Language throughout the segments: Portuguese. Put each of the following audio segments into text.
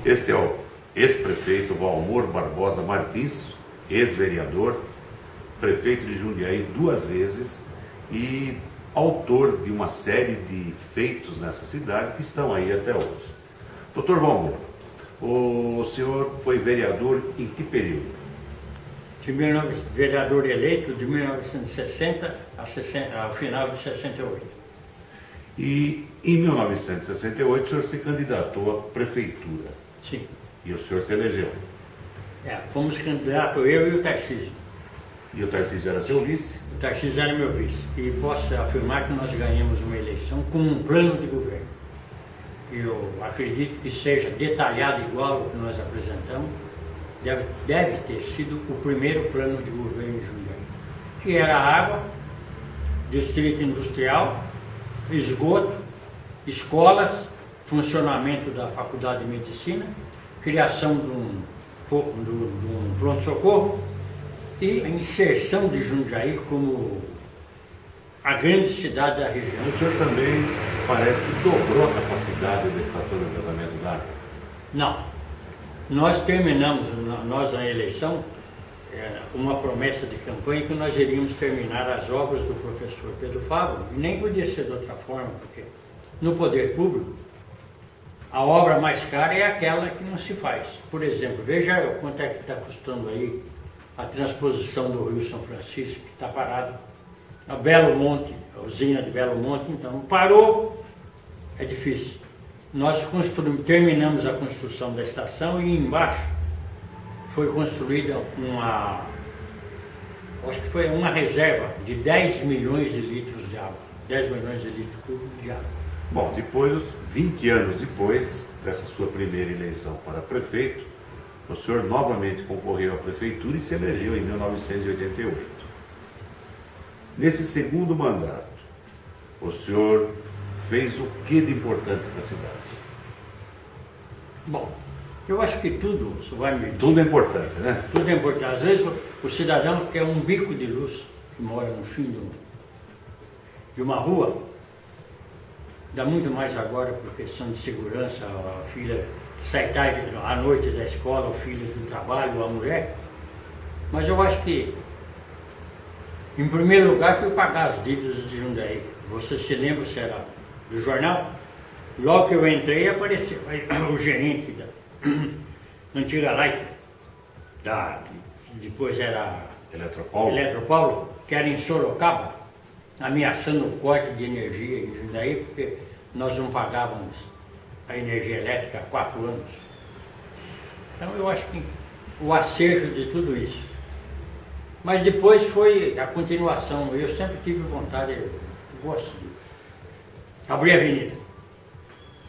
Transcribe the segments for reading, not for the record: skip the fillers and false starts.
Este é o ex-prefeito Valmor Barbosa Martins, ex-vereador, prefeito de Jundiaí 2 vezes e autor de uma série de feitos nessa cidade que estão aí até hoje. Doutor Valmor, o senhor foi vereador em que período? Vereador eleito de 1960 ao final de 68. E em 1968 o senhor se candidatou à prefeitura. Sim. E o senhor se elegeu. Fomos candidatos, eu e o Tarcísio. E o Tarcísio era seu vice? O Tarcísio era meu vice. E posso afirmar que nós ganhamos uma eleição com um plano de governo. Eu acredito que seja detalhado igual ao que nós apresentamos. Deve ter sido o primeiro plano de governo em Jundiaí, que era água, distrito industrial, esgoto, escolas, funcionamento da Faculdade de Medicina, criação de um pronto-socorro e a inserção de Jundiaí como a grande cidade da região. O senhor também parece que dobrou a capacidade da estação de tratamento da água. Não. Nós terminamos, na eleição, uma promessa de campanha que nós iríamos terminar as obras do professor Pedro Fábio, e nem podia ser de outra forma, porque no poder público, a obra mais cara é aquela que não se faz. Por exemplo, veja quanto é que está custando aí a transposição do Rio São Francisco, que está parado. A Belo Monte, a usina de Belo Monte, então, parou, é difícil. Nós terminamos a construção da estação e embaixo foi construída acho que foi uma reserva de 10 milhões de litros de água, 10 milhões de litros cúbicos de água. Bom, depois, 20 anos depois dessa sua primeira eleição para prefeito, o senhor novamente concorreu à prefeitura e se elegeu em 1988. Nesse segundo mandato, o senhor fez o que de importante para a cidade? Bom, eu acho que tudo vai me... Tudo é importante, né? Tudo é importante. Às vezes o cidadão quer um bico de luz, que mora no fim de uma rua, dá muito mais agora por questão de segurança, a filha sai tarde à noite da escola, o filho do trabalho, a mulher. Mas eu acho que, em primeiro lugar, foi pagar as dívidas de Jundiaí. Você se lembra se era do jornal? Logo que eu entrei, apareceu o gerente da antiga Light, depois era Eletropaulo, que era em Sorocaba, ameaçando o corte de energia em Jundiaí, porque nós não pagávamos a energia elétrica há 4 anos. Então eu acho que o acerto de tudo isso. Mas depois foi a continuação. Eu sempre tive vontade, eu gosto de abrir a avenida.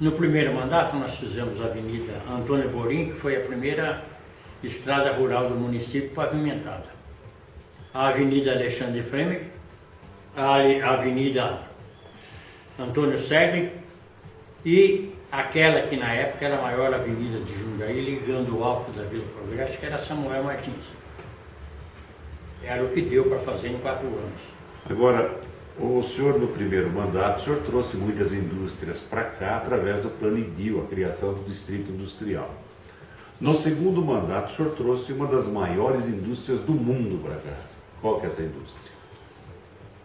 No primeiro mandato nós fizemos a Avenida Antônio Borim, que foi a primeira estrada rural do município pavimentada. A Avenida Alexandre Fremer, a Avenida Antônio Segre e aquela que na época era a maior avenida de Jundiaí, ligando o alto da Vila Progresso, que era Samuel Martins. Era o que deu para fazer em 4 anos. Agora, o senhor no primeiro mandato, o senhor trouxe muitas indústrias para cá através do Plano IDIL, a criação do Distrito Industrial. No segundo mandato, o senhor trouxe uma das maiores indústrias do mundo para cá. Qual que é essa indústria?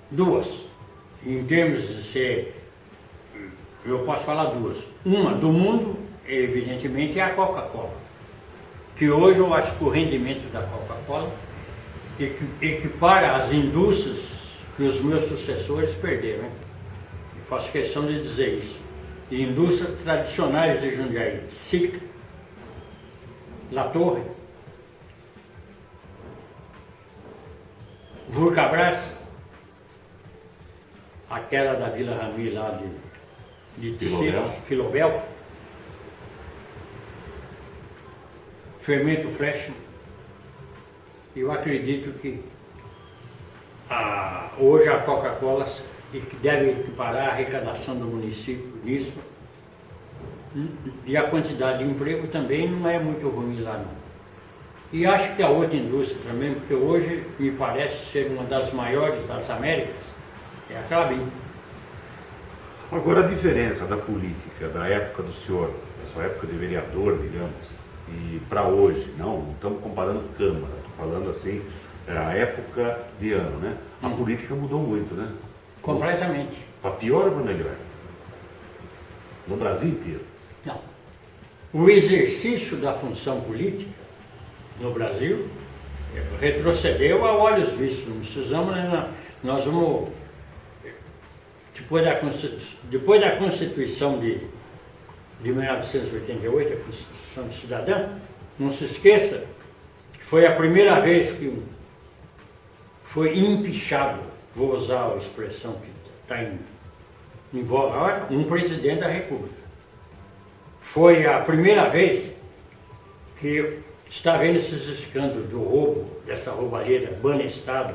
2. Em termos de ser, eu posso falar 2. Uma do mundo, evidentemente, é a Coca-Cola. Que hoje eu acho que o rendimento da Coca-Cola equipara as indústrias que os meus sucessores perderam. Hein? Eu faço questão de dizer isso. E indústrias tradicionais de Jundiaí, SIC, La Torre, Vulcabras, aquela da Vila Rami lá de Filobel, Fermento Flecha. Eu acredito que hoje a Coca-Cola deve equiparar a arrecadação do município nisso. E a quantidade de emprego também não é muito ruim lá não. E acho que a outra indústria também, porque hoje me parece ser uma das maiores das Américas, é a Klabin. Agora, a diferença da política da época do senhor, da sua época de vereador, digamos, e para hoje, não estamos comparando Câmara, estou falando assim, a época de ano, né? A política mudou muito, né? Completamente. Para pior ou para melhor? No Brasil inteiro. Não. O exercício da função política no Brasil retrocedeu a olhos vistos. Não precisamos, nós vamos, depois da Constituição de 1988, a Constituição Cidadã, não se esqueça que foi a primeira vez que foi empichado, vou usar a expressão que está em voga agora, um presidente da República. Foi a primeira vez que está vendo esses escândalos do roubo, dessa roubalheira, Banestado,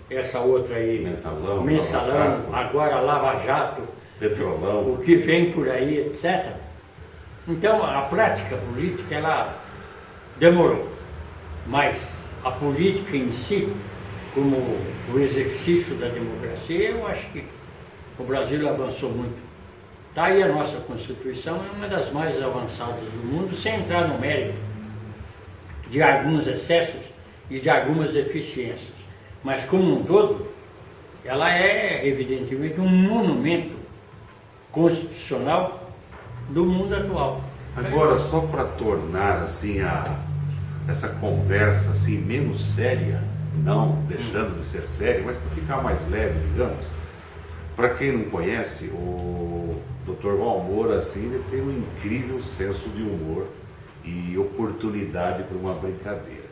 essa outra aí, Mensalão, agora Lava Jato, Petrolão, o que vem por aí, etc. Então, a prática política, ela demorou, mas a política em si, como o exercício da democracia, eu acho que o Brasil avançou muito. Está aí a nossa Constituição, é uma das mais avançadas do mundo, sem entrar no mérito de alguns excessos e de algumas deficiências. Mas, como um todo, ela é, evidentemente, um monumento constitucional do mundo atual. Agora, só para tornar assim essa conversa assim menos séria, não deixando de ser séria, mas para ficar mais leve, digamos, para quem não conhece, o Dr. Valmor, assim, ele tem um incrível senso de humor e oportunidade para uma brincadeira.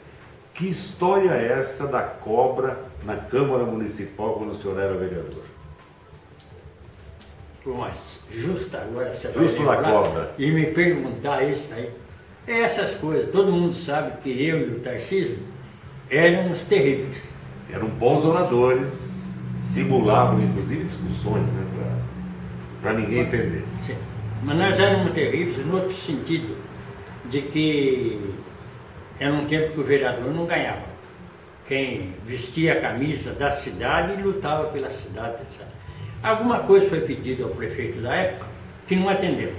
Que história é essa da cobra na Câmara Municipal quando o senhor era vereador? Mas justo agora você Justo vai na lembrar cobra. E me perguntar isso aí. Essas coisas, todo mundo sabe que eu e o Tarcísio éramos terríveis. Eram bons oradores, simulavam inclusive discussões, né, para ninguém entender. Sim. Mas nós éramos terríveis no outro sentido, de que era um tempo que o vereador não ganhava. Quem vestia a camisa da cidade e lutava pela cidade, etc. Alguma coisa foi pedida ao prefeito da época que não atendeu.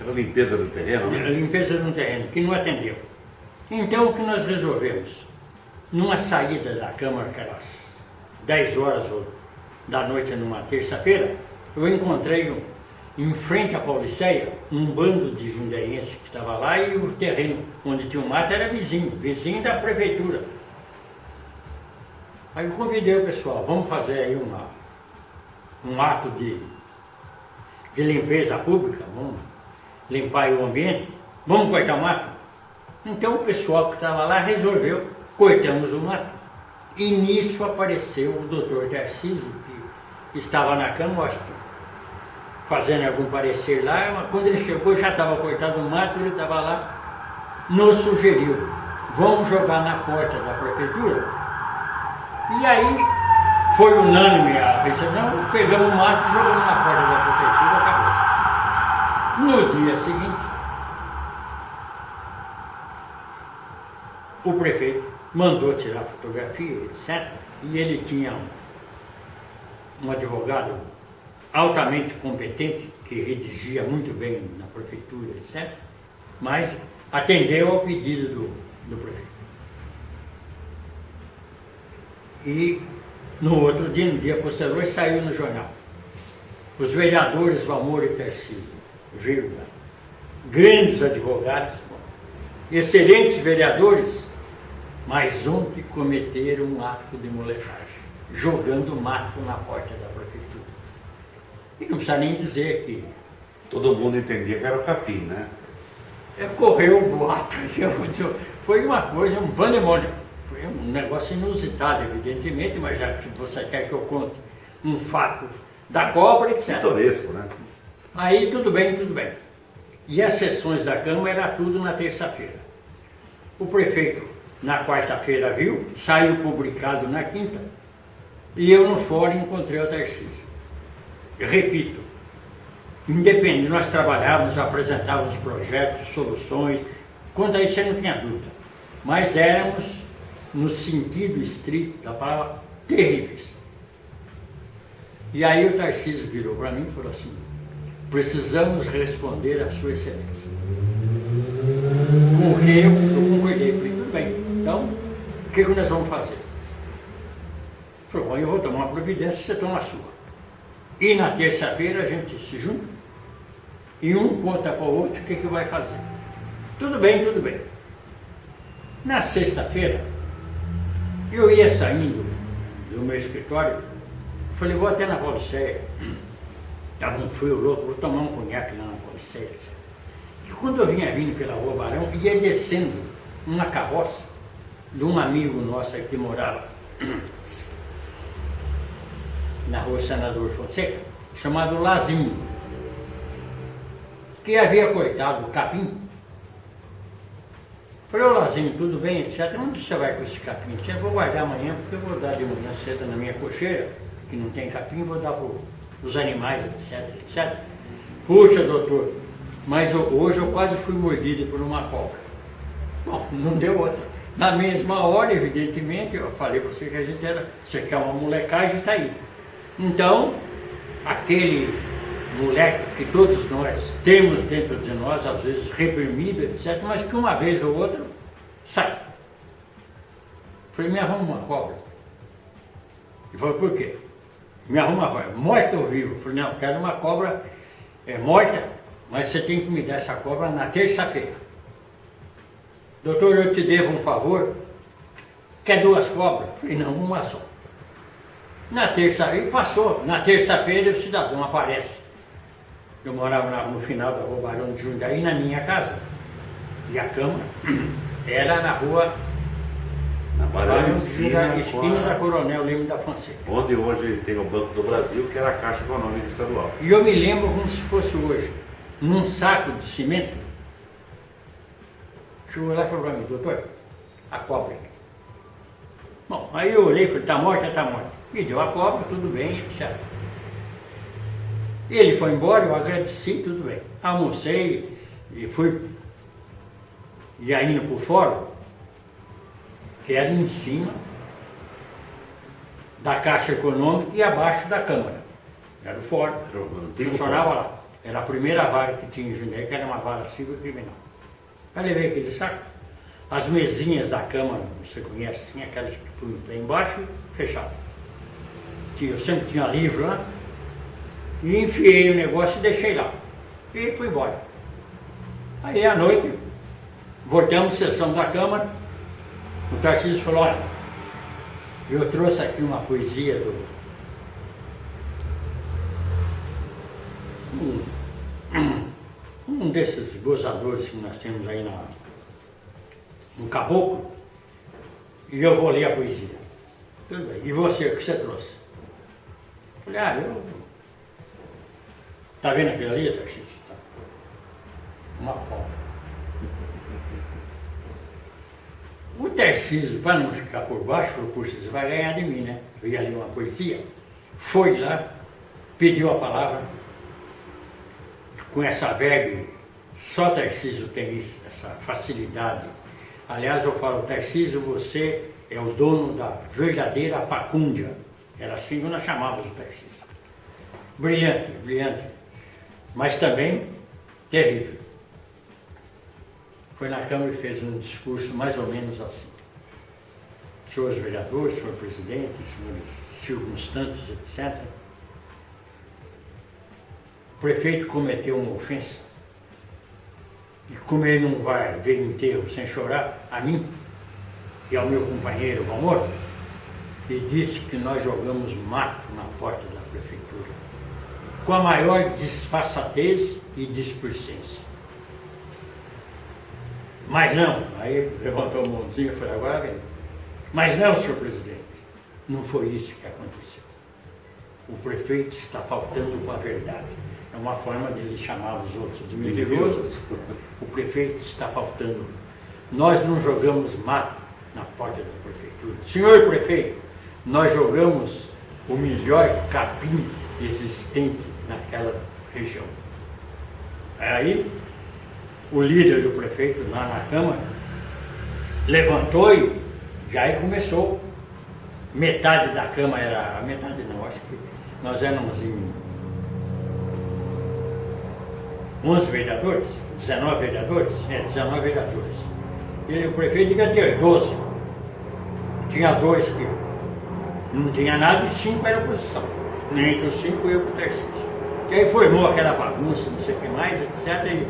Era limpeza do terreno, né? A limpeza de um terreno, que não atendeu. Então, o que nós resolvemos? Numa saída da Câmara, que era às 10 horas da noite, numa terça-feira, eu encontrei em frente à Pauliceia um bando de jundaienses que estava lá e o terreno onde tinha o mato era vizinho da prefeitura. Aí eu convidei o pessoal, vamos fazer aí um ato de limpeza pública, vamos limpar aí o ambiente, vamos cortar o mato? Então o pessoal que estava lá resolveu, cortamos o mato. E nisso apareceu o doutor Tarcísio, que estava na Câmara, acho que fazendo algum parecer lá, mas quando ele chegou já estava cortado o mato, ele estava lá, nos sugeriu, vamos jogar na porta da prefeitura. E aí foi unânime a decisão, pegamos o mato e jogamos na porta da prefeitura, acabou. No dia seguinte, o prefeito mandou tirar fotografia, etc. E ele tinha um advogado altamente competente, que redigia muito bem na prefeitura, etc. Mas atendeu ao pedido do prefeito. E no outro dia, no dia posterior, saiu no jornal. Os vereadores Valmor e Tarcísio, vírgula, grandes advogados, excelentes vereadores, mas ontem cometeram um ato de molecagem, jogando mato na porta da prefeitura. E não precisa nem dizer que... Todo mundo entendia que era o capim, né? Correu o boato, foi uma coisa, um pandemônio. Foi um negócio inusitado, evidentemente, mas já que você quer que eu conte um fato da cobra, etc. Pitoresco, né? Aí tudo bem, tudo bem. E as sessões da Câmara era tudo na terça-feira. O prefeito, na quarta-feira, viu, saiu publicado na quinta, e eu no fórum encontrei o Tarcísio. Eu repito, independente, nós trabalhávamos, apresentávamos projetos, soluções, quanto a isso eu não tinha dúvida, mas éramos, no sentido estrito da palavra, terríveis. E aí o Tarcísio virou para mim e falou assim: precisamos responder à Sua Excelência. Com o que eu concordei. Falei, tudo bem, então, o que nós vamos fazer? Ele falou, bom, eu vou tomar uma providência, você toma a sua. E na terça-feira a gente se junta, e um conta para o outro o que vai fazer. Tudo bem, tudo bem. Na sexta-feira, eu ia saindo do meu escritório, falei, vou até na Pauliceia. Estava um frio louco, vou tomar um conhaque lá na Pauliceia. E quando eu vinha vindo pela Rua Barão, ia descendo uma carroça de um amigo nosso que morava na Rua Senador Fonseca, chamado Lazinho, que havia cortado o capim. Falei, ô Lazinho, tudo bem, etc. Onde você vai com esse capim? Eu vou guardar amanhã, porque eu vou dar de manhã cedo na minha cocheira, que não tem capim, vou dar para os animais, etc, etc. Puxa, doutor, mas hoje eu quase fui mordido por uma cobra. Bom, não deu outra. Na mesma hora, evidentemente, eu falei para você que a gente era, você quer uma molecagem, está aí. Então, aquele moleque que todos nós temos dentro de nós, às vezes reprimido, etc., mas que uma vez ou outra sai. Falei, me arruma uma cobra. Ele falou, por quê? Me arruma uma cobra, morta ou viva? Falei, não, quero uma cobra morta, mas você tem que me dar essa cobra na terça-feira. Doutor, eu te devo um favor, quer 2 cobras? Falei, não, uma só. Na terça-feira, passou, na terça-feira o cidadão aparece. Eu morava no final da Rua Barão de Jundiaí, na minha casa. E a Câmara era na rua Barão de Jundiaí, esquina da Coronel Leme da Fonseca. Onde hoje tem o Banco do Brasil, que era a Caixa Econômica Estadual. E eu me lembro como se fosse hoje, num saco de cimento. Chegou lá e falou para mim, doutor, a cobra aqui. Bom, aí eu olhei e falei, está morta, está morta. Me deu a cobra, tudo bem, etc. Ele foi embora, eu agradeci, tudo bem. Almocei e fui indo para o fórum, que era em cima da Caixa Econômica e abaixo da Câmara. Era o fórum, funcionava lá. Era a primeira vara que tinha em Jundiaí, que era uma vara civil criminal. Aí levei aquele saco. As mesinhas da Câmara, você conhece, tinha aquelas que punham lá embaixo e fechava. Eu sempre tinha livro lá. E enfiei o negócio e deixei lá. E fui embora. Aí à noite, voltamos à sessão da Câmara. O Tarcísio falou, olha, eu trouxe aqui uma poesia um desses gozadores que nós temos aí no Caboclo, e eu vou ler a poesia. Tudo bem. E você, o que você trouxe? Eu falei, tá vendo aquilo ali, Tarcísio? Tá. Uma cobra. O Tarcísio, para não ficar por baixo, falou, puxa, você vai ganhar de mim, né? Eu ia ler uma poesia. Foi lá, pediu a palavra, com essa verve, só Tarcísio tem isso, essa facilidade. Aliás, eu falo, Tarcísio, você é o dono da verdadeira facúndia. Era assim que nós chamávamos o Tarcísio. Brilhante, brilhante, mas também terrível. Foi na Câmara e fez um discurso mais ou menos assim. Senhores vereadores, senhor presidente, senhores circunstantes, etc. O prefeito cometeu uma ofensa. E como ele não vai ver enterro sem chorar, a mim e ao meu companheiro Valmor, ele disse que nós jogamos mato na porta da prefeitura, com a maior disfarçatez e displicência. Mas não, aí levantou a mãozinha e falou, agora vem. Mas não, senhor presidente, não foi isso que aconteceu. O prefeito está faltando com a verdade. É uma forma de ele chamar os outros de mentirosos. O prefeito está faltando. Nós não jogamos mato na porta da prefeitura. Senhor prefeito, nós jogamos o melhor capim existente naquela região. Aí, o líder do prefeito lá na Câmara levantou e já aí começou. Metade da Câmara era, a metade não, acho que nós éramos em 11 vereadores, 19 vereadores, 19 vereadores. E o prefeito devia ter 12. Tinha 2 que não tinha nada e 5 era oposição. Entre os 5 eu para o Tarcísio. Que aí formou aquela bagunça, não sei o que mais, etc.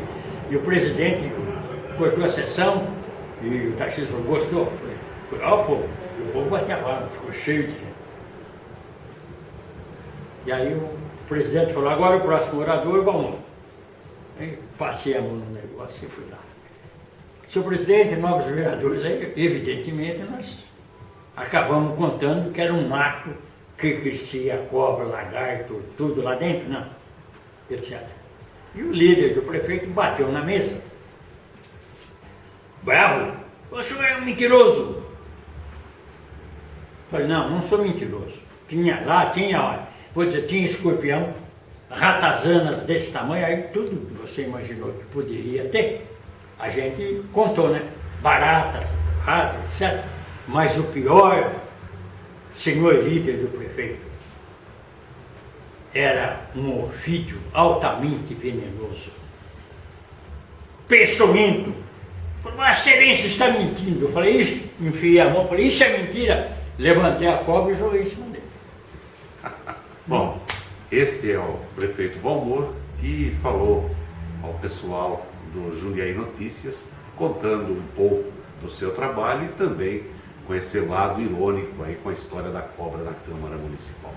E o presidente cortou a sessão e o Tarcísio falou, gostou? Eu falei, ó, povo. E o povo batia a palma, ficou cheio de gente. E aí o presidente falou, agora o próximo orador, vamos lá. Aí passei a mão no negócio e fui lá. Senhor presidente, novos vereadores, aí evidentemente nós acabamos contando que era um mato que crescia cobra, lagarto, tudo lá dentro, não, etc. E o líder do prefeito bateu na mesa. Bravo, o senhor é um mentiroso. Falei, não, não sou mentiroso. Tinha lá, olha, vou dizer, tinha escorpião, ratazanas desse tamanho, aí tudo que você imaginou que poderia ter, a gente contou, né? Baratas, ratas, etc. Mas o pior, senhor líder do prefeito, era um ofídio altamente venenoso, peçonhento. Falei, a excelência está mentindo. Eu falei, isso, enfiei a mão, falei, isso é mentira. Levantei a cobra e joguei em cima dele. Bom, este é o prefeito Valmor, que falou ao pessoal do Jundiaí Notícias, contando um pouco do seu trabalho e também com esse lado irônico aí com a história da cobra na Câmara Municipal.